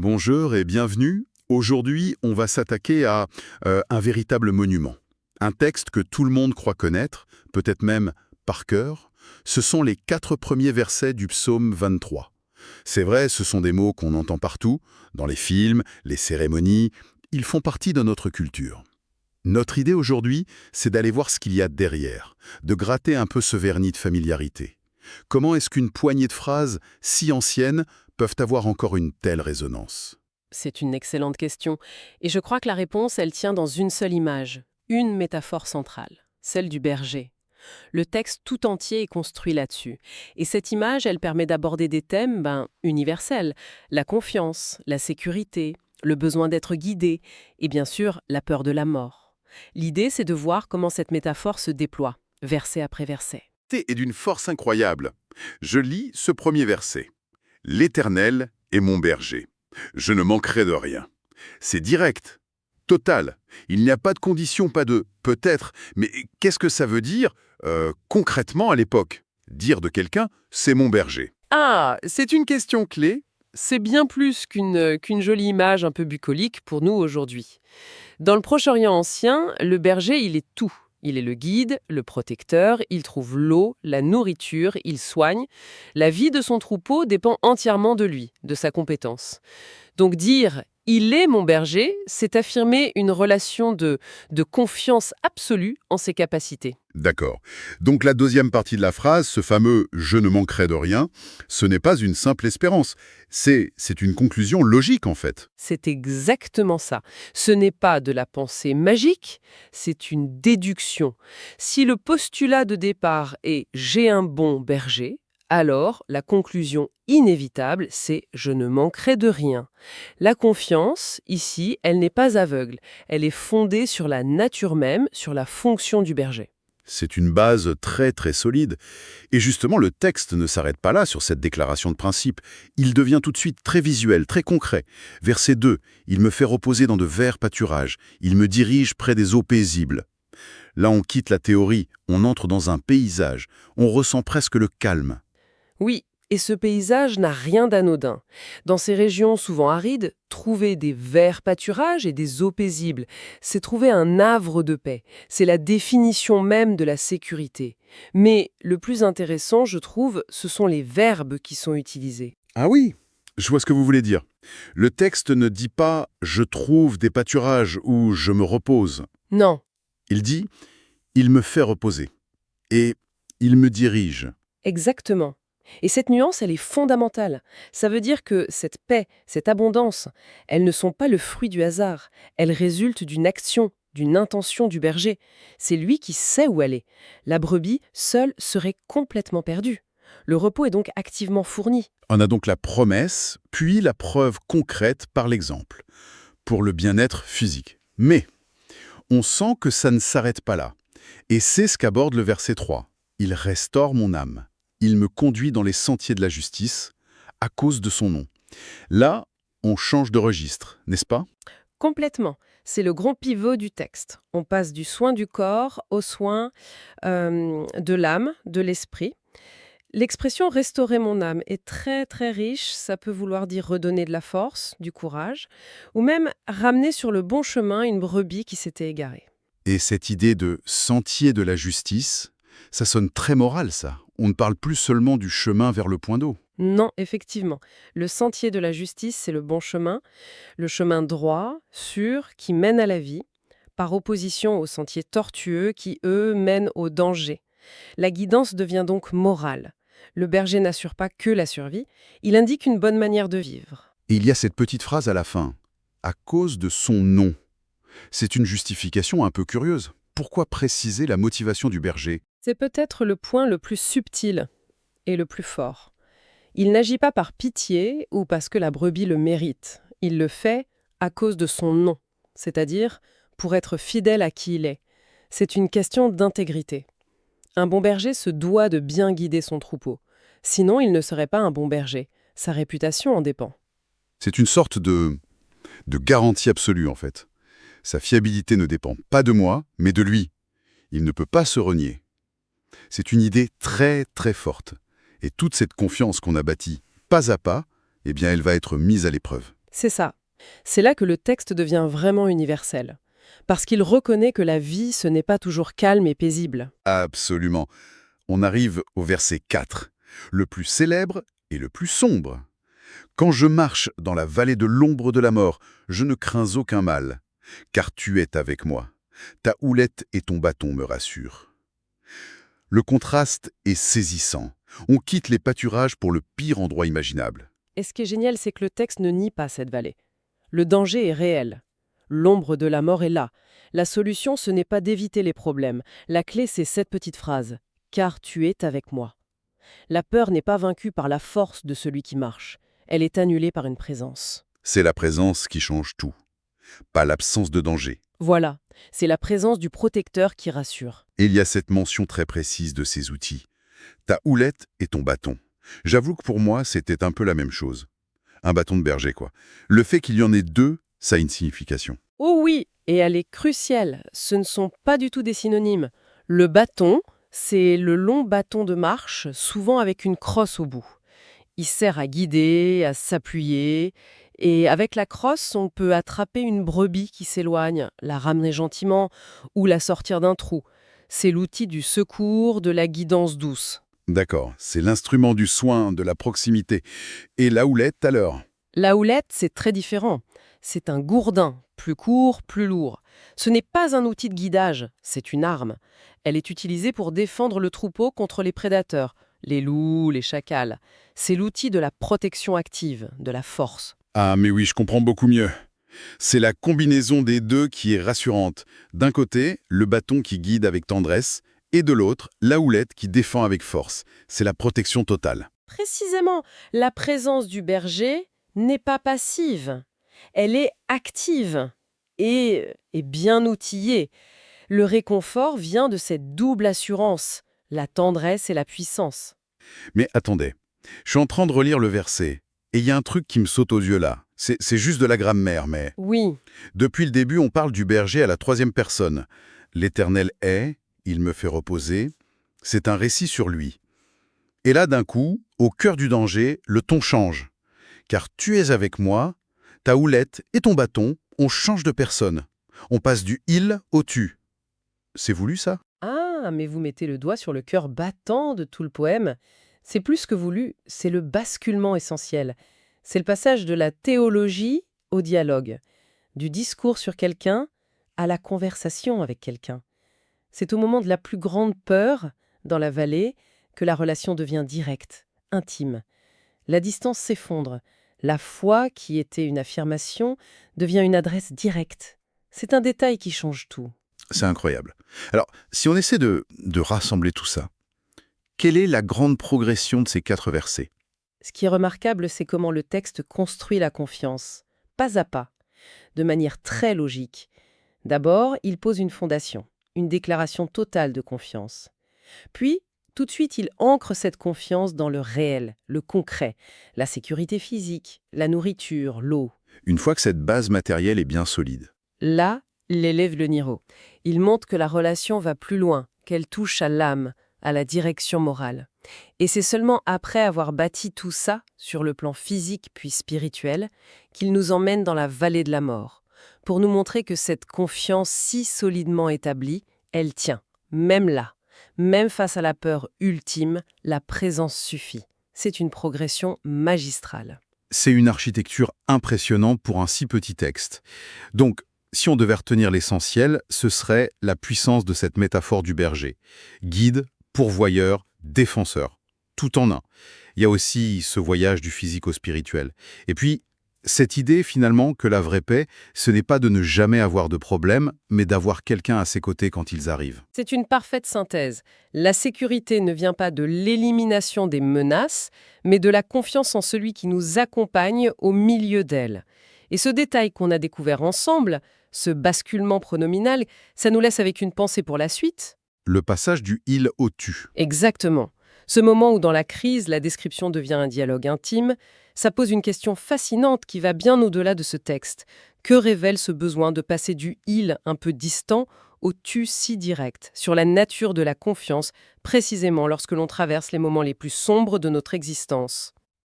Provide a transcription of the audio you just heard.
Bonjour et bienvenue. Aujourd'hui, on va s'attaquer à un véritable monument. Un texte que tout le monde croit connaître, peut-être même par cœur. Ce sont les 4 premiers versets du psaume 23. C'est vrai, ce sont des mots qu'on entend partout, dans les films, les cérémonies. Ils font partie de notre culture. Notre idée aujourd'hui, c'est d'aller voir ce qu'il y a derrière, de gratter un peu ce vernis de familiarité. Comment est-ce qu'une poignée de phrases si anciennes peuvent avoir encore une telle résonance? C'est une excellente question. Et je crois que la réponse, elle tient dans une seule image, une métaphore centrale, celle du berger. Le texte tout entier est construit là-dessus. Et cette image, elle permet d'aborder des thèmes universels. La confiance, la sécurité, le besoin d'être guidé et bien sûr la peur de la mort. L'idée, c'est de voir comment cette métaphore se déploie, verset après verset. Et d'une force incroyable. Je lis ce premier verset. L'Éternel est mon berger. Je ne manquerai de rien. C'est direct, total. Il n'y a pas de condition, pas de peut-être. Mais qu'est-ce que ça veut dire concrètement à l'époque? Dire de quelqu'un, c'est mon berger. Ah, c'est une question clé. C'est bien plus qu'une jolie image un peu bucolique pour nous aujourd'hui. Dans le Proche-Orient ancien, le berger, il est tout. Il est le guide, le protecteur, il trouve l'eau, la nourriture, il soigne. La vie de son troupeau dépend entièrement de lui, de sa compétence. Donc dire « il est mon berger », c'est affirmer une relation de confiance absolue en ses capacités. D'accord. Donc la deuxième partie de la phrase, ce fameux « je ne manquerai de rien », ce n'est pas une simple espérance. C'est une conclusion logique en fait. C'est exactement ça. Ce n'est pas de la pensée magique, c'est une déduction. Si le postulat de départ est « j'ai un bon berger », alors la conclusion inévitable, c'est « je ne manquerai de rien ». La confiance, ici, elle n'est pas aveugle. Elle est fondée sur la nature même, sur la fonction du berger. C'est une base très très solide. Et justement, le texte ne s'arrête pas là sur cette déclaration de principe. Il devient tout de suite très visuel, très concret. Verset 2, il me fait reposer dans de verts pâturages. Il me dirige près des eaux paisibles. Là, on quitte la théorie, on entre dans un paysage. On ressent presque le calme. Oui, et ce paysage n'a rien d'anodin. Dans ces régions souvent arides, trouver des verts pâturages et des eaux paisibles, c'est trouver un havre de paix. C'est la définition même de la sécurité. Mais le plus intéressant, je trouve, ce sont les verbes qui sont utilisés. Ah oui, je vois ce que vous voulez dire. Le texte ne dit pas « je trouve des pâturages » ou « je me repose ». Non, Il dit « il me fait reposer » et « il me dirige ». exactement. Et cette nuance, elle est fondamentale. Ça veut dire que cette paix, cette abondance, elles ne sont pas le fruit du hasard. Elles résultent d'une action, d'une intention du berger. C'est lui qui sait où elle est. La brebis, seule, serait complètement perdue. Le repos est donc activement fourni. On a donc la promesse, puis la preuve concrète par l'exemple, pour le bien-être physique. Mais on sent que ça ne s'arrête pas là. Et c'est ce qu'aborde le verset 3. Il restaure mon âme. Il me conduit dans les sentiers de la justice, à cause de son nom. Là, on change de registre, n'est-ce pas? Complètement. C'est le grand pivot du texte. On passe du soin du corps au soin de l'âme, de l'esprit. L'expression restaurer mon âme est très très riche, ça peut vouloir dire redonner de la force, du courage, ou même ramener sur le bon chemin une brebis qui s'était égarée. Et cette idée de sentier de la justice, ça sonne très moral, ça. On ne parle plus seulement du chemin vers le point d'eau. Non, effectivement, le sentier de la justice, c'est le chemin droit, sûr, qui mène à la vie, par opposition aux sentiers tortueux qui, eux, mènent au danger. La guidance devient donc morale. Le berger n'assure pas que la survie, il indique une bonne manière de vivre. Et il y a cette petite phrase à la fin. À cause de son nom. C'est une justification un peu curieuse. Pourquoi préciser la motivation du berger? C'est peut-être le point le plus subtil et le plus fort. Il n'agit pas par pitié ou parce que la brebis le mérite. Il le fait à cause de son nom, c'est-à-dire pour être fidèle à qui il est. C'est une question d'intégrité. Un bon berger se doit de bien guider son troupeau. Sinon, il ne serait pas un bon berger. Sa réputation en dépend. C'est une sorte de garantie absolue, en fait. Sa fiabilité ne dépend pas de moi, mais de lui. Il ne peut pas se renier. C'est une idée très très forte. Et toute cette confiance qu'on a bâtie pas à pas, eh bien elle va être mise à l'épreuve. C'est ça. C'est là que le texte devient vraiment universel. Parce qu'il reconnaît que la vie, ce n'est pas toujours calme et paisible. Absolument. On arrive au verset 4, le plus célèbre et le plus sombre. Quand je marche dans la vallée de l'ombre de la mort, je ne crains aucun mal, car tu es avec moi. Ta houlette et ton bâton me rassurent. Le contraste est saisissant. On quitte les pâturages pour le pire endroit imaginable. Et ce qui est génial, c'est que le texte ne nie pas cette vallée. Le danger est réel. L'ombre de la mort est là. La solution, ce n'est pas d'éviter les problèmes. La clé, c'est cette petite phrase. « Car tu es avec moi ». La peur n'est pas vaincue par la force de celui qui marche. Elle est annulée par une présence. C'est la présence qui change tout, pas l'absence de danger. Voilà, c'est la présence du protecteur qui rassure. Et il y a cette mention très précise de ces outils. Ta houlette et ton bâton. J'avoue que pour moi, c'était un peu la même chose. Un bâton de berger, quoi. Le fait qu'il y en ait deux, ça a une signification. Oh oui, et elle est cruciale. Ce ne sont pas du tout des synonymes. Le bâton, c'est le long bâton de marche, souvent avec une crosse au bout. Il sert à guider, à s'appuyer. Et avec la crosse, on peut attraper une brebis qui s'éloigne, la ramener gentiment ou la sortir d'un trou. C'est l'outil du secours, de la guidance douce. D'accord, c'est l'instrument du soin, de la proximité. Et la houlette, alors? La houlette, c'est très différent. C'est un gourdin, plus court, plus lourd. Ce n'est pas un outil de guidage, c'est une arme. Elle est utilisée pour défendre le troupeau contre les prédateurs, les loups, les chacals. C'est l'outil de la protection active, de la force. Ah, mais oui, je comprends beaucoup mieux. C'est la combinaison des deux qui est rassurante. D'un côté, le bâton qui guide avec tendresse, et de l'autre, la houlette qui défend avec force. C'est la protection totale. Précisément, la présence du berger n'est pas passive. Elle est active et bien outillée. Le réconfort vient de cette double assurance, la tendresse et la puissance. Mais attendez, je suis en train de relire le verset, et il y a un truc qui me saute aux yeux là. C'est juste de la grammaire, mais... Oui, Depuis le début, on parle du berger à la troisième personne. L'Éternel est, il me fait reposer. C'est un récit sur lui. Et là, d'un coup, au cœur du danger, le ton change. Car tu es avec moi, ta houlette et ton bâton, on change de personne. On passe du il au tu. C'est voulu, ça? ah, mais vous mettez le doigt sur le cœur battant de tout le poème. C'est plus que voulu, c'est le basculement essentiel. C'est le passage de la théologie au dialogue, du discours sur quelqu'un à la conversation avec quelqu'un. C'est au moment de la plus grande peur, dans la vallée, que la relation devient directe, intime. La distance s'effondre. La foi, qui était une affirmation, devient une adresse directe. C'est un détail qui change tout. C'est incroyable. Alors, si on essaie de rassembler tout ça, quelle est la grande progression de ces 4 versets? Ce qui est remarquable, c'est comment le texte construit la confiance, pas à pas, de manière très logique. D'abord, il pose une fondation, une déclaration totale de confiance. Puis, tout de suite, il ancre cette confiance dans le réel, le concret, la sécurité physique, la nourriture, l'eau. Une fois que cette base matérielle est bien solide. Là, il élève le niveau. Il montre que la relation va plus loin, qu'elle touche à l'âme, à la direction morale. Et c'est seulement après avoir bâti tout ça, sur le plan physique puis spirituel, qu'il nous emmène dans la vallée de la mort, pour nous montrer que cette confiance si solidement établie, elle tient, même là. Même face à la peur ultime, la présence suffit. C'est une progression magistrale. C'est une architecture impressionnante pour un si petit texte. Donc, si on devait retenir l'essentiel, ce serait la puissance de cette métaphore du berger. Guide, pourvoyeur, défenseur. Tout en un. Il y a aussi ce voyage du physique au spirituel. Et puis, cette idée finalement que la vraie paix, ce n'est pas de ne jamais avoir de problème, mais d'avoir quelqu'un à ses côtés quand ils arrivent. C'est une parfaite synthèse. La sécurité ne vient pas de l'élimination des menaces, mais de la confiance en celui qui nous accompagne au milieu d'elles. Et ce détail qu'on a découvert ensemble, ce basculement pronominal, ça nous laisse avec une pensée pour la suite. Le passage du il au tu. Exactement. Ce moment où dans la crise, la description devient un dialogue intime, ça pose une question fascinante qui va bien au-delà de ce texte. Que révèle ce besoin de passer du « il » un peu distant au « tu » si direct, sur la nature de la confiance, précisément lorsque l'on traverse les moments les plus sombres de notre existence?